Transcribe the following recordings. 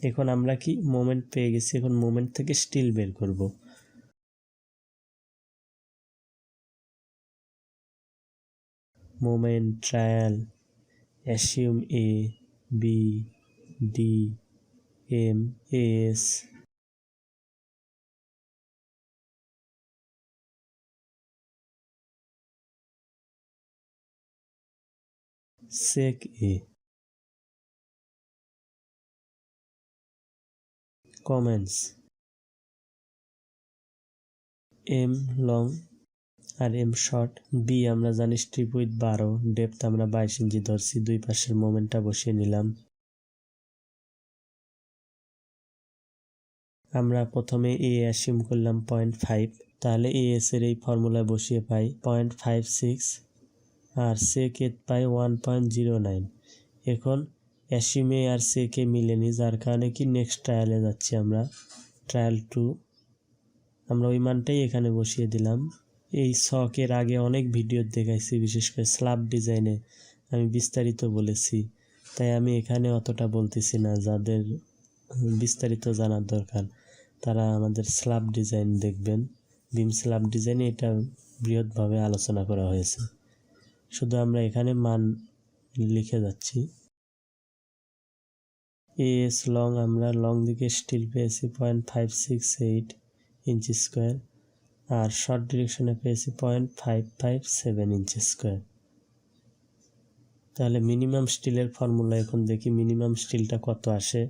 এখন আমরা কি মোমেন্ট পেয়ে গেছি, এখন মোমেন্ট থেকে স্টিল বের করব। Moment trial assume A B D M S sec A comments M long R M short. B আমরা জানি স্ট্রিপ উইথ 12, ডেপথ আমরা 22 ইঞ্চি ধরছি, দুই পাশের মোমেন্টটা বসিয়ে নিলাম। আমরা প্রথমে এ অ্যাসিউম করলাম 0.5, তাহলে এএস এর এই ফর্মুলায় বসিয়ে পাই 0.56 আর সেক এ পাই 1.09। এখন অ্যাসিউমে আর সেকে মিলে নি, যার কারণে কি নেক্সট ট্রায়ালে যাচ্ছি আমরা, ট্রায়াল 2। আমরা ওই মানটাই এখানে বসিয়ে দিলাম। এই শকের আগে অনেক ভিডিও দেখাইছি, বিশেষ করে স্ল্যাব ডিজাইনে আমি বিস্তারিত বলেছি, তাই আমি এখানে অতটা বলতেছি না। যাদের বিস্তারিত জানার দরকার তারা আমাদের স্ল্যাব ডিজাইন দেখবেন। বিম স্ল্যাব ডিজাইনে এটা বৃহৎভাবে আলোচনা করা হয়েছে। শুধু আমরা এখানে মান লিখে যাচ্ছি। এএস লং আমরা লং দিকে স্টিল পেয়েছি 0.568 ইঞ্চি স্কোয়ার আর শর্ট ডিরেকশনে পেয়েছি 0.557 ইঞ্চি স্কোয়ার। তাহলে মিনিমাম স্টিলের ফর্মুলা এখন দেখি মিনিমাম স্টিলটা কত আসে।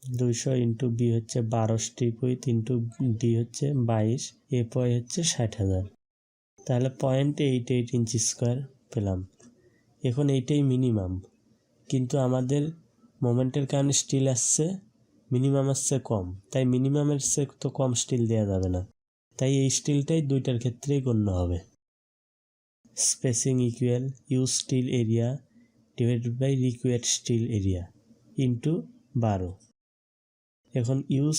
200 ইন্টু বি হচ্ছে 12 স্ট্রিপ উইথ ইন্টু ডি হচ্ছে 22, এ পয় হচ্ছে 60,000, তাহলে 0.88 ইঞ্চি স্কোয়ার পেলাম। এখন এইটাই মিনিমাম, কিন্তু আমাদের মোমেন্টের কারণে স্টিল আসছে মিনিমাম আসছে কম, তাই মিনিমামের চেয়ে তো কম স্টিল দেওয়া যাবে না, তাই এই স্টিলটাই দুইটার ক্ষেত্রেই গণ্য হবে। Spacing equal use steel area divided by required steel area into 12। এখন ইউজ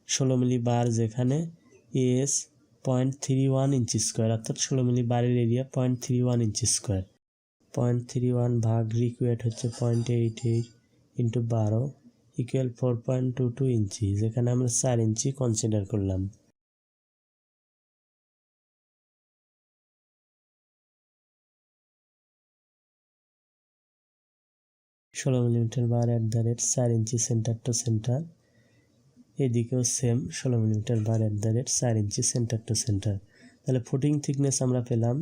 16 মিলি বার, যেখানে এস 0.31 ইঞ্চি স্কোয়ার, অর্থাৎ 16 মিলি বারের এরিয়া 0.31 ইঞ্চি স্কোয়ার। 0.31 ভাগ রিকোয়ার্ড হচ্ছে 0.88 ইন্টু 12 ইকুয়াল 4.22 ইঞ্চি, যেখানে আমরা 4 ইঞ্চি কনসিডার করলাম। ষোলো মিলিমিটার বার @ 4 ইঞ্চি সেন্টার টু সেন্টার, এদিকেও সেম 16 মিলিমিটার বার @ 4 ইঞ্চি সেন্টার টু সেন্টার। তাহলে ফুটিং থিকনেস আমরা পেলাম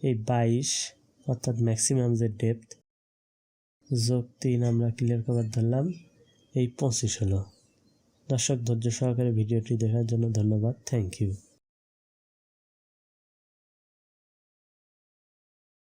এই 22, অর্থাৎ ম্যাক্সিমাম যে ডেপথ, যোগ 3 আমরা ক্লিয়ার কভার ধরলাম, এই 25 হলো। দর্শক ধৈর্য সহকারে ভিডিওটি দেখার জন্য ধন্যবাদ। Thank you.